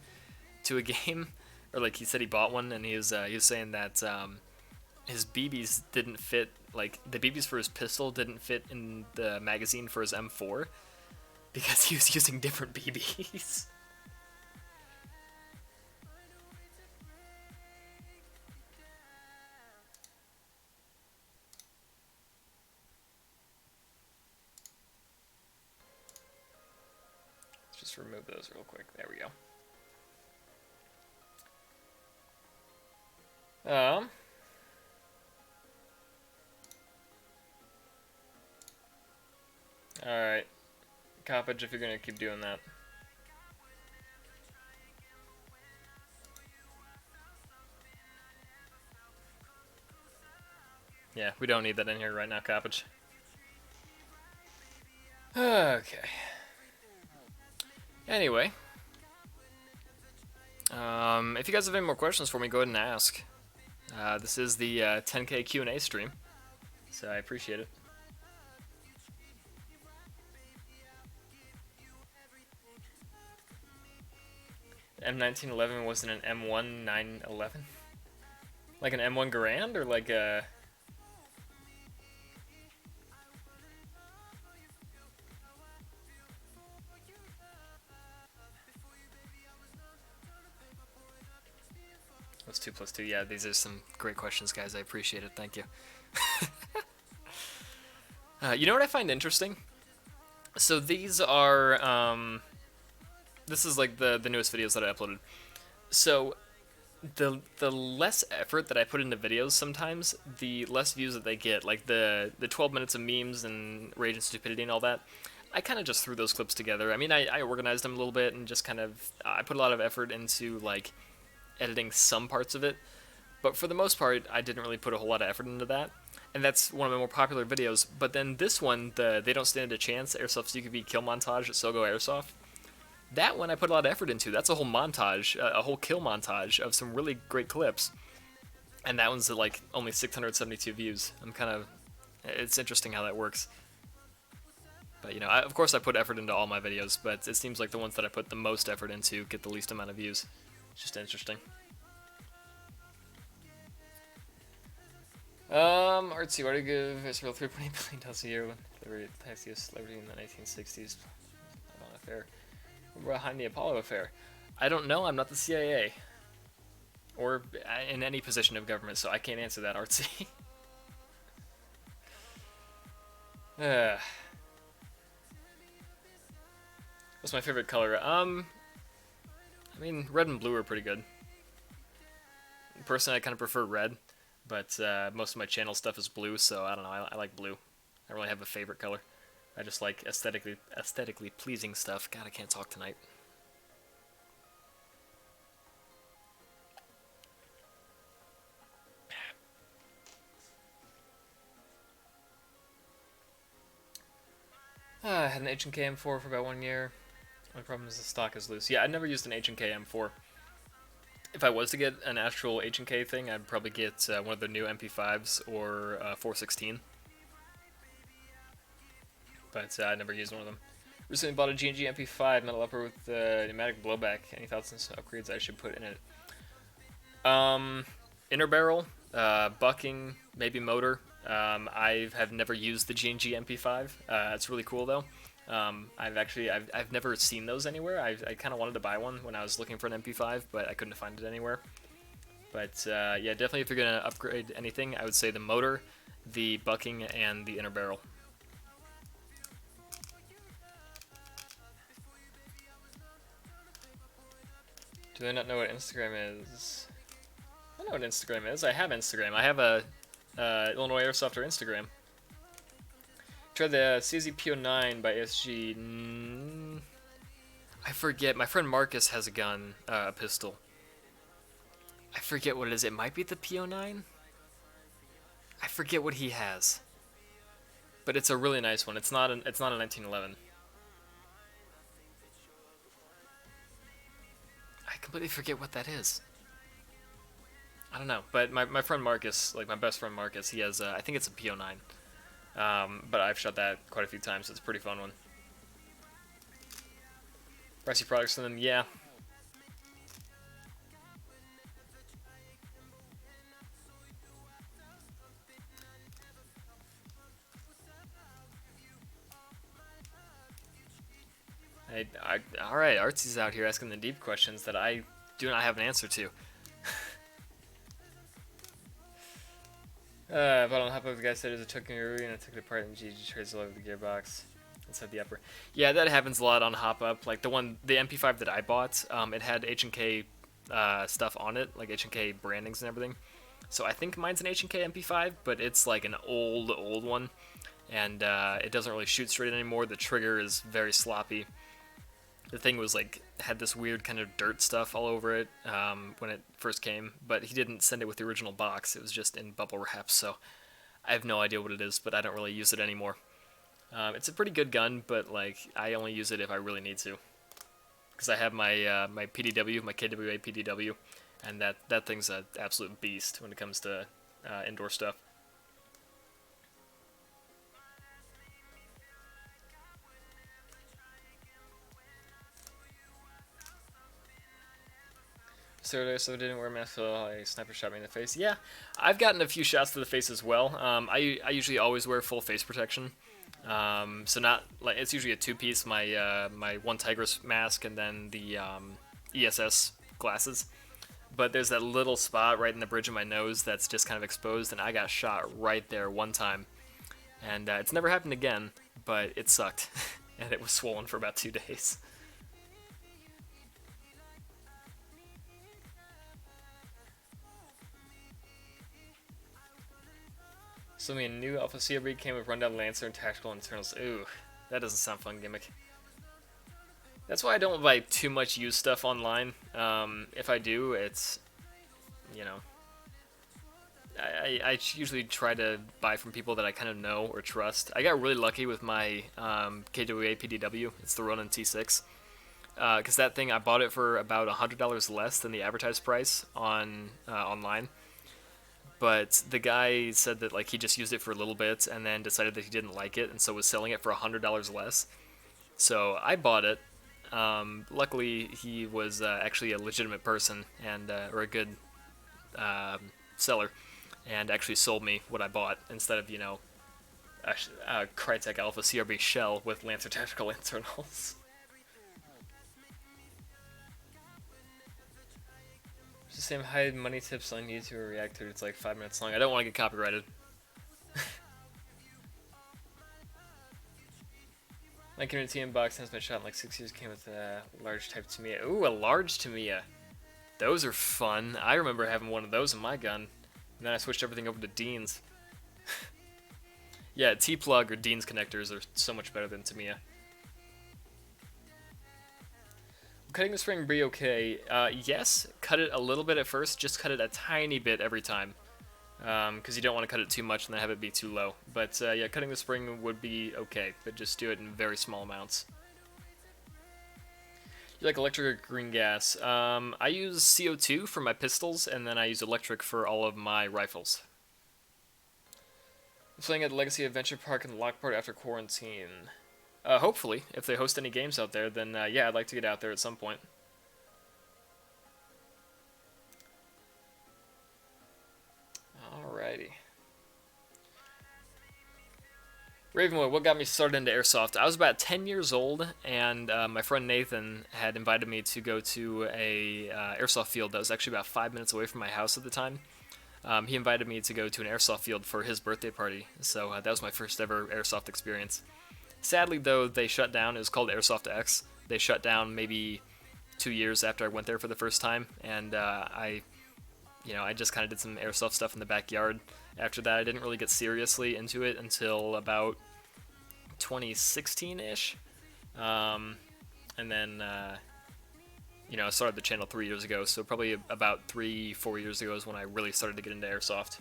to a game. Or like he said he bought one, and he was saying that his BBs didn't fit, like the BBs for his pistol didn't fit in the magazine for his M4 because he was using different BBs. Let's just remove those real quick. There we go. Alright. Coppage, if you're gonna keep doing that. Yeah, we don't need that in here right now, Coppage. Okay. Anyway. If you guys have any more questions for me, go ahead and ask. This is the 10K Q&A stream, so I appreciate it. M1911 wasn't an M1 911? Like an M1 Garand, or like a... What's 2 plus 2? Yeah, these are some great questions, guys. I appreciate it. Thank you. You know what I find interesting? So these are... this is like the newest videos that I uploaded. So the less effort that I put into videos sometimes, the less views that they get. Like the 12 minutes of memes and rage and stupidity and all that, I kind of just threw those clips together. I mean, I organized them a little bit and just kind of... I put a lot of effort into, like, editing some parts of it, but for the most part, I didn't really put a whole lot of effort into that, and that's one of my more popular videos. But then this one, the They Don't Stand a Chance Airsoft CQB kill montage at Sogo Airsoft, that one I put a lot of effort into. That's a whole montage, a whole kill montage of some really great clips, and that one's at like only 672 views. It's interesting how that works. But you know, of course I put effort into all my videos, but it seems like the ones that I put the most effort into get the least amount of views. It's just interesting. Artsy, why do you give Israel 3.8 billion dollars a year when they were taxi celebrity in the 1960s? On affair. Behind the Apollo affair. I don't know, I'm not the CIA. Or in any position of government, so I can't answer that, Artsy. What's my favorite color? I mean, red and blue are pretty good. Personally, I kind of prefer red, but most of my channel stuff is blue, so I don't know, I like blue. I don't really have a favorite color. I just like aesthetically pleasing stuff. God, I can't talk tonight. I had an H&K M4 for about 1 year. My problem is the stock is loose. Yeah, I never used an H&K M4. If I was to get an actual H&K thing, I'd probably get one of the new MP5s or 416. But I never used one of them. Recently bought a G&G MP5 metal upper with pneumatic blowback. Any thoughts on upgrades I should put in it? Inner barrel, bucking, maybe motor. I have never used the G&G MP5. It's really cool though. I've never seen those anywhere. I kind of wanted to buy one when I was looking for an MP5, but I couldn't find it anywhere. But yeah, definitely if you're gonna upgrade anything, I would say the motor, the bucking, and the inner barrel. Do I not know what Instagram is? I know what Instagram is. I have Instagram. I have a Illinois Airsoft Instagram. Tried the CZPO9 by SG. I forget. My friend Marcus has a gun, a pistol. I forget what it is. It might be the PO9. I forget what he has. But it's a really nice one. It's not a 1911. I completely forget what that is. I don't know, but my friend Marcus, like my best friend Marcus, he has, I think it's a PO9. But I've shot that quite a few times, so it's a pretty fun one. Pricey products from them, yeah. Alright, Artsy's out here asking the deep questions that I do not have an answer to. But on Hop Up, the guy said it was a Tokenuru, and I took it apart and GG trades all over the gearbox inside the upper. Yeah, that happens a lot on Hop Up. Like the MP5 that I bought, it had H&K stuff on it, like H&K brandings and everything. So I think mine's an H&K MP5, but it's like an old one, and it doesn't really shoot straight anymore. The trigger is very sloppy. The thing was like had this weird kind of dirt stuff all over it when it first came, but he didn't send it with the original box. It was just in bubble wrap, so I have no idea what it is, but I don't really use it anymore. It's a pretty good gun, but like I only use it if I really need to, because I have my my PDW, my KWA PDW, and that thing's an absolute beast when it comes to indoor stuff. So I didn't wear a mask until a sniper shot me in the face. Yeah, I've gotten a few shots to the face as well. I usually always wear full face protection. So not like it's usually a two-piece. My one Tigris mask and then the ESS glasses. But there's that little spot right in the bridge of my nose that's just kind of exposed, and I got shot right there one time. And it's never happened again, but it sucked, and it was swollen for about 2 days. So a new Alpha CRB came with rundown Lancer and tactical internals. Ooh, that doesn't sound fun, gimmick. That's why I don't buy too much used stuff online. If I do, it's, you know, I usually try to buy from people that I kind of know or trust. I got really lucky with my KWA PDW. It's the Ronin T6. Because that thing, I bought it for about $100 less than the advertised price on online. But the guy said that like he just used it for a little bit and then decided that he didn't like it, and so was selling it for $100 less. So I bought it. Luckily, he was actually a legitimate person and or a good seller, and actually sold me what I bought instead of, you know, a Crytek Alpha CRB shell with Lancer tactical internals. The same hide money tips on YouTube or Reactor. It's like 5 minutes long. I don't want to get copyrighted. My community inbox has been shot in like 6 years. Came with a large type Tamiya. Ooh, a large Tamiya. Those are fun. I remember having one of those in my gun. And then I switched everything over to Dean's. Yeah, T-plug or Dean's connectors are so much better than Tamiya. Cutting the spring be okay? Yes, cut it a little bit at first. Just cut it a tiny bit every time, because you don't want to cut it too much and then have it be too low. But yeah, cutting the spring would be okay, but just do it in very small amounts. You like electric or green gas? I use CO2 for my pistols, and then I use electric for all of my rifles. I'm playing at the Legacy Adventure Park in Lockport after quarantine. Hopefully, if they host any games out there, then yeah, I'd like to get out there at some point. Alrighty. Ravenwood, what got me started into airsoft? I was about 10 years old, and my friend Nathan had invited me to go to a airsoft field that was actually about 5 minutes away from my house at the time. He invited me to go to an airsoft field for his birthday party, so that was my first ever airsoft experience. Sadly, though, they shut down. It was called Airsoft X. They shut down maybe 2 years after I went there for the first time, and I just kind of did some airsoft stuff in the backyard. After that, I didn't really get seriously into it until about 2016-ish. And then, I started the channel 3 years ago, so probably about 3-4 years ago is when I really started to get into airsoft.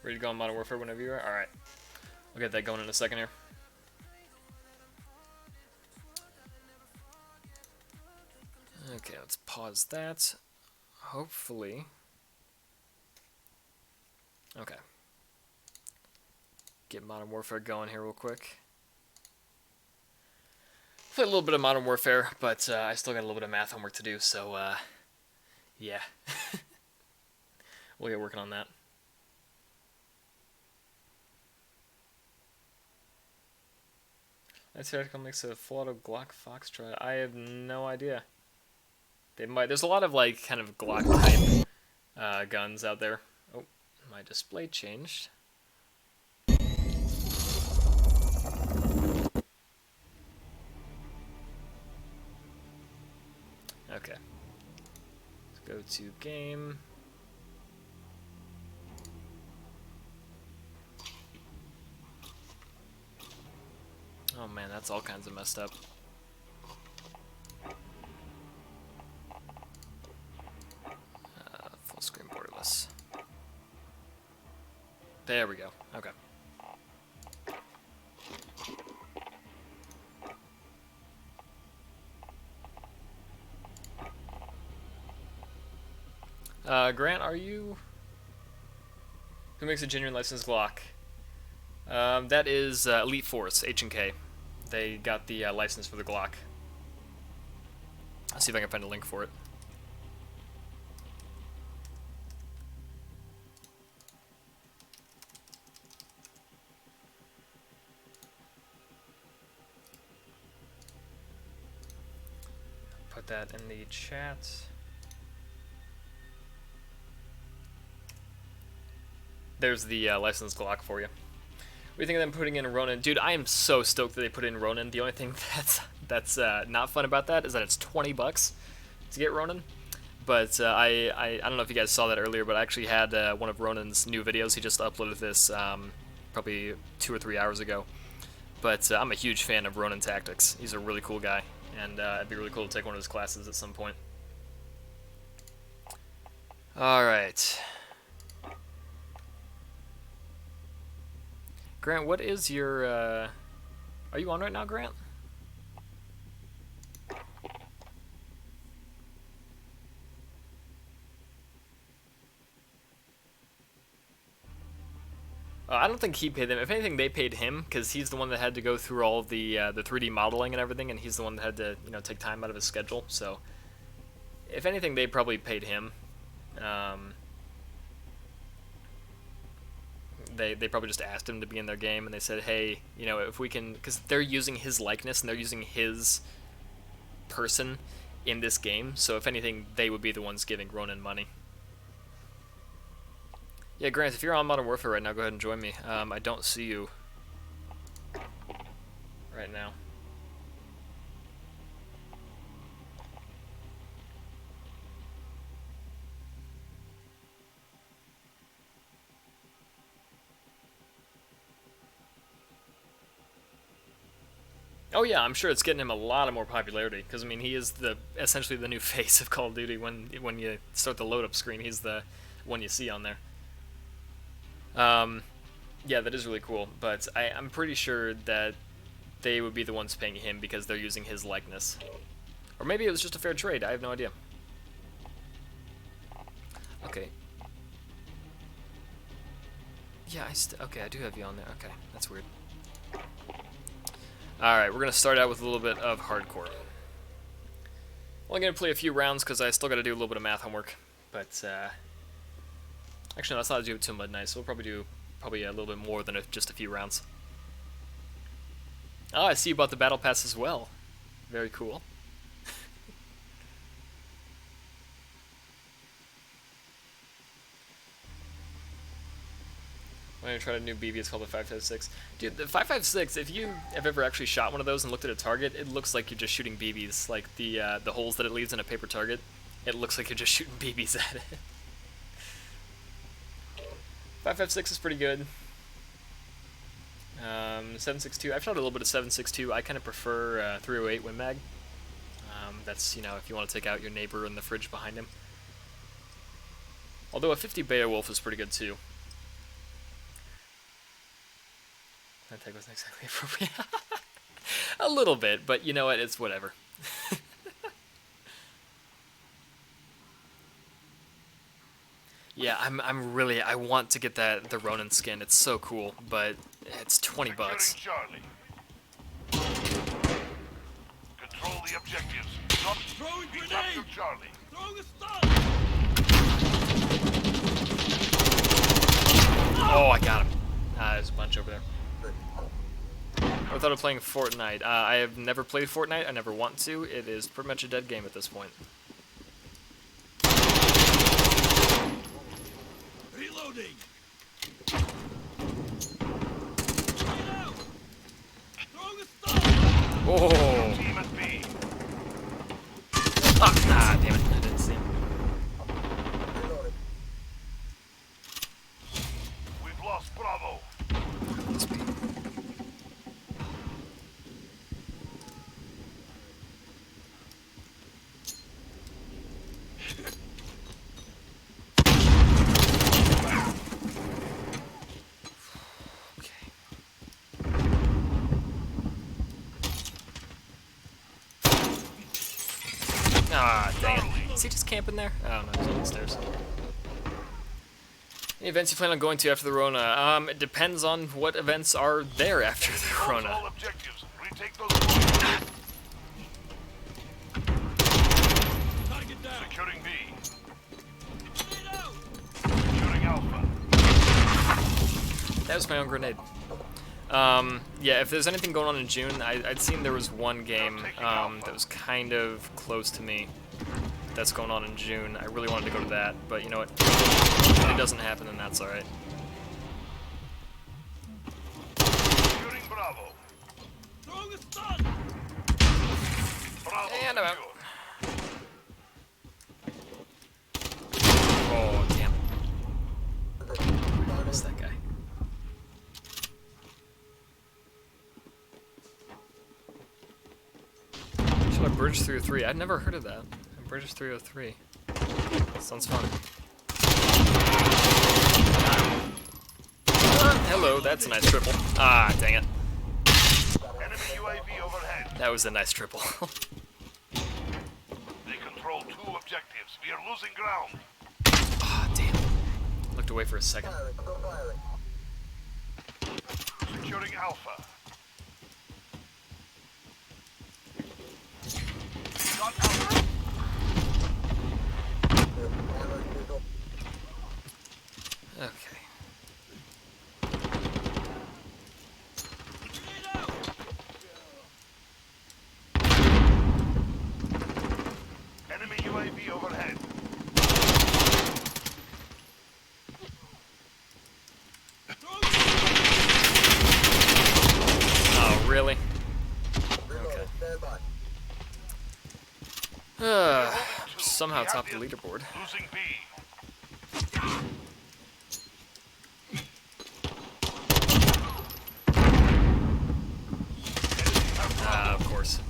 Ready to go on Modern Warfare whenever you are? Alright. I'll get that going in a second here. Okay, let's pause that. Hopefully. Okay. Get Modern Warfare going here real quick. Play a little bit of Modern Warfare, but I still got a little bit of math homework to do, so yeah. We'll get working on that. That tactical mix of full auto Glock Foxtrot. I have no idea. They might. There's a lot of like kind of Glock type guns out there. Oh, my display changed. Okay. Let's go to game. Oh man, that's all kinds of messed up. Full screen borderless. There we go. Okay. Grant, are you... Who makes a genuine licensed Glock? That is Elite Force, H&K. They got the license for the Glock. I'll see if I can find a link for it. Put that in the chat. There's the licensed Glock for you. What do you think of them putting in Ronin? Dude, I am so stoked that they put in Ronin. The only thing that's not fun about that is that it's $20 to get Ronin. But I don't know if you guys saw that earlier, but I actually had one of Ronin's new videos. He just uploaded this probably 2 or 3 hours ago. But I'm a huge fan of Ronin Tactics. He's a really cool guy, and it'd be really cool to take one of his classes at some point. All right. Grant, what is your, are you on right now, Grant? I don't think he paid them. If anything, they paid him, because he's the one that had to go through all of the 3D modeling and everything, and he's the one that had to, take time out of his schedule, so... If anything, they probably paid him. They probably just asked him to be in their game, and they said, hey, if we can, because they're using his likeness and they're using his person in this game, so if anything, they would be the ones giving Ronin money. Yeah, Grant, if you're on Modern Warfare right now, go ahead and join me. I don't see you right now. Oh yeah, I'm sure it's getting him a lot of more popularity, because I mean he is essentially the new face of Call of Duty. When you start the load up screen, he's the one you see on there. Yeah, that is really cool, but I'm pretty sure that they would be the ones paying him because they're using his likeness. Or maybe it was just a fair trade, I have no idea. Okay. Yeah, okay, I do have you on there. Okay, that's weird. Alright, we're going to start out with a little bit of hardcore. Only going to play a few rounds because I still got to do a little bit of math homework. But, actually, no, let's not do it too midnight, so we'll probably do a little bit more than just a few rounds. Oh, I see you bought the Battle Pass as well. Very cool. When I tried a new BB, it's called the 5.56. Dude, the 5.56, if you have ever actually shot one of those and looked at a target, it looks like you're just shooting BBs. Like the holes that it leaves in a paper target, it looks like you're just shooting BBs at it. 5.56 is pretty good. 7.62, I've shot a little bit of 7.62. I kind of prefer 308 Win Mag. That's, you know, if you want to take out your neighbor in the fridge behind him. Although a 50 Beowulf is pretty good too. That tag wasn't exactly appropriate. A little bit, but you know what? It's whatever. Yeah, I'm really, I want to get the Ronin skin. It's so cool, but it's 20 bucks. Charlie. Control the objectives. Throwing grenade! Capture Charlie. Throwing a stun! Oh, I got him. There's a bunch over there. I thought of playing Fortnite. I have never played Fortnite. I never want to. It is pretty much a dead game at this point. Reloading! Throwing a stun! Oh! Team at B. Ah, damn it. I didn't see him. We've lost Bravo. Ah, dang it. Is he just camping there? Oh, no, he's on the stairs. Any events you plan on going to after the Rona? It depends on what events are there after the Rona. All objectives. Retake those points. Target down! Securing B. Grenade out! Securing Alpha. That was my own grenade. Yeah, if there's anything going on in June, I'd seen there was one game that was kind of close to me that's going on in June. I really wanted to go to that, but you know what? When it doesn't happen, then that's alright. Securing Bravo. Throwing a stun! Bravo And I'm out. secure. Oh, damn. I missed that guy. Should I Bridge 303? I've never heard of that. Bridge 303. Sounds fun. Hello, that's a nice triple. Ah, dang it. Enemy UAV overhead. That was a nice triple. They control 2 objectives. We are losing ground. Ah, damn. Looked away for a second. Securing Alpha. Got Alpha. Okay. Grenade out! Enemy UAV overhead. Throwing a stun! Oh, really? Okay. Somehow top the leaderboard. Losing B. Of course.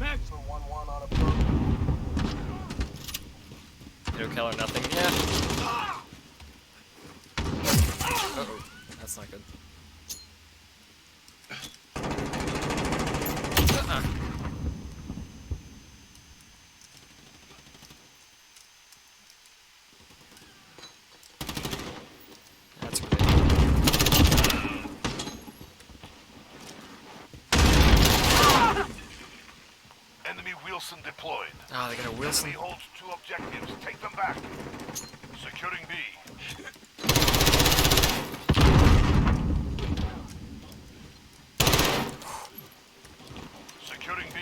Max! No kill or nothing. Yeah. Uh-oh. That's not good. That's really Enemy Wilson deployed. Ah, they got a Wilson. Enemy holds 2 objectives. Take them back. Securing B. Securing B.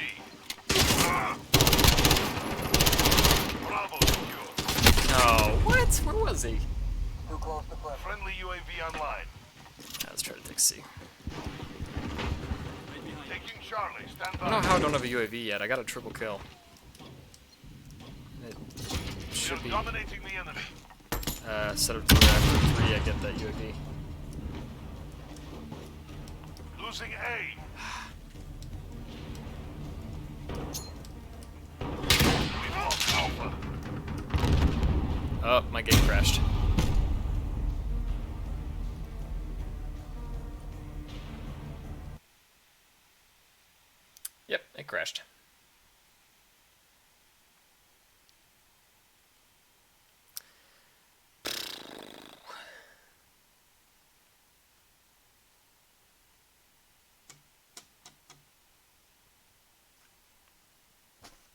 Bravo secure. Oh, what? Where was he? Friendly UAV online. Let's try to take C. Right behind you. Taking Charlie. Stand I don't know by. how I don't have a UAV yet. I got a triple kill. It should You're be dominating the enemy. set up to where after 3 I get that UAV. Losing A. We've lost Alpha. Oh, my game crashed. Yep, it crashed.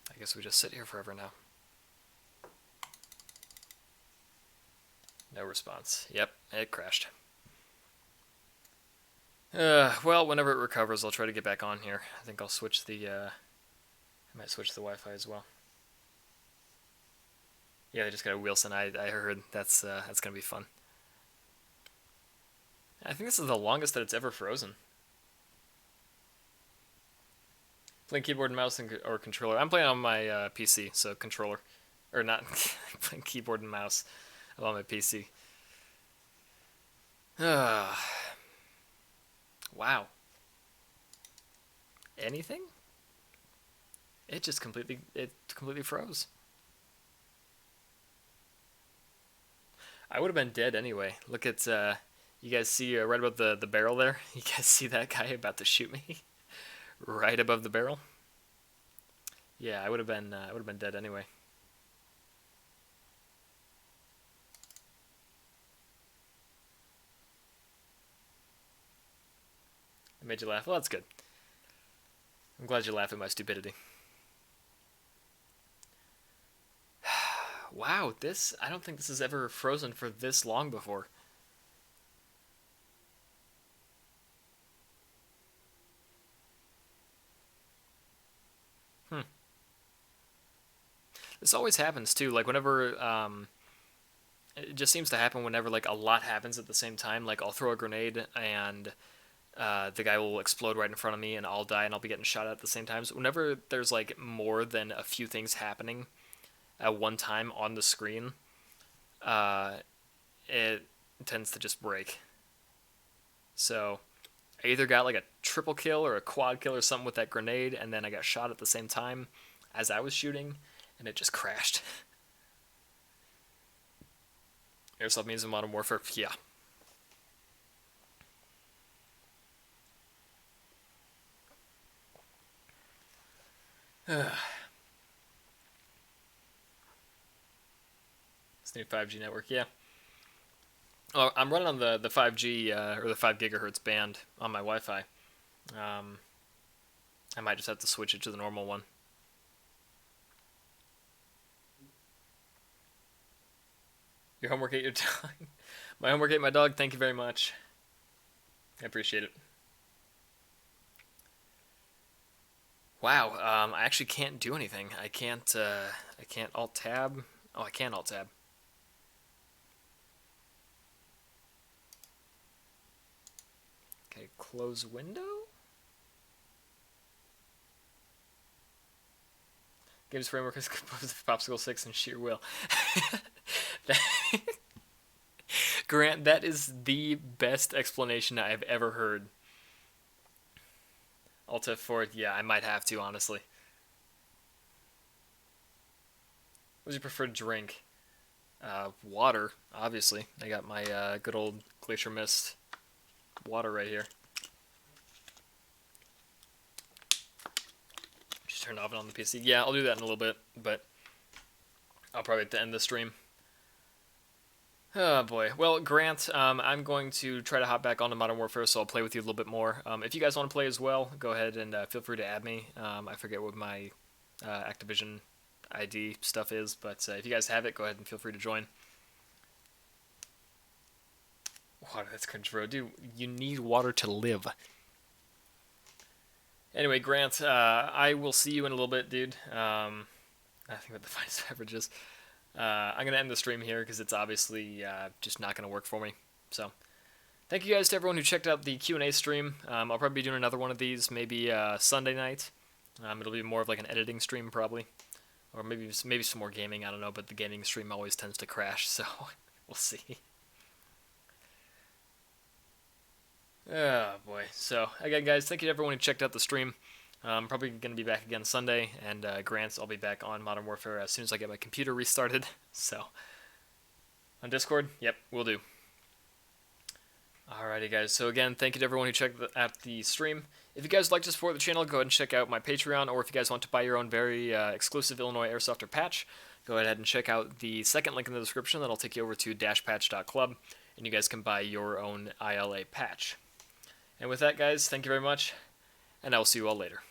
I guess we just sit here forever now. No response. Yep, it crashed. Well, whenever it recovers, I'll try to get back on here. I think I'll switch the, I might switch the Wi-Fi as well. Yeah, they just got a Wilson. I heard that's gonna be fun. I think this is the longest that it's ever frozen. Playing keyboard and mouse or controller. I'm playing on my PC, so controller, or not playing keyboard and mouse. I'm on my PC. Wow. Anything? It completely froze. I would have been dead anyway. Look at you guys see right above the barrel there? You guys see that guy about to shoot me? Right above the barrel? Yeah, I would have been dead anyway. I made you laugh. Well, that's good. I'm glad you laugh at my stupidity. Wow, I don't think this has ever frozen for this long before. This always happens too, like whenever, it just seems to happen whenever like a lot happens at the same time. Like I'll throw a grenade and the guy will explode right in front of me and I'll die and I'll be getting shot at the same time. So whenever there's like more than a few things happening at one time on the screen, it tends to just break. So I either got like a triple kill or a quad kill or something with that grenade, and then I got shot at the same time as I was shooting, and it just crashed. Airsoft means in Modern Warfare? Yeah. This new 5G network, yeah. Oh, I'm running on the 5G or the 5 gigahertz band on my Wi-Fi. I might just have to switch it to the normal one. Your homework ate your dog. My homework ate my dog. Thank you very much. I appreciate it. Wow. I actually can't do anything. I can't. I can't Alt Tab. Oh, I can Alt Tab. Okay, close window. Games framework is composed of Popsicle 6 and sheer will. Grant, that is the best explanation I've ever heard. Alt F4, yeah, I might have to, honestly. What's your preferred drink? Water, obviously. I got my good old Glacier Mist water right here. Just turned off it on the PC. Yeah, I'll do that in a little bit, but I'll probably have to end the stream. Oh boy. Well, Grant, I'm going to try to hop back onto Modern Warfare, so I'll play with you a little bit more. If you guys want to play as well, go ahead and feel free to add me. I forget what my Activision ID stuff is, but if you guys have it, go ahead and feel free to join. Water, that's cringe, bro. Dude, you need water to live. Anyway, Grant, I will see you in a little bit, dude. I think about the finest beverages. I'm going to end the stream here because it's obviously just not going to work for me. So, Thank you guys to everyone who checked out the Q&A stream. I'll probably be doing another one of these maybe Sunday night. It'll be more of like an editing stream probably. Or maybe some more gaming, I don't know, but the gaming stream always tends to crash, so we'll see. Oh boy. So again guys, thank you to everyone who checked out the stream. I'm probably going to be back again Sunday, and Grants, I'll be back on Modern Warfare as soon as I get my computer restarted. So, on Discord, yep, we'll do. Alrighty guys, so again, thank you to everyone who checked out the stream. If you guys like to support the channel, go ahead and check out my Patreon, or if you guys want to buy your own very exclusive Illinois Airsofter patch, go ahead and check out the second link in the description. That'll take you over to dashpatch.club, and you guys can buy your own ILA patch. And with that guys, thank you very much, and I will see you all later.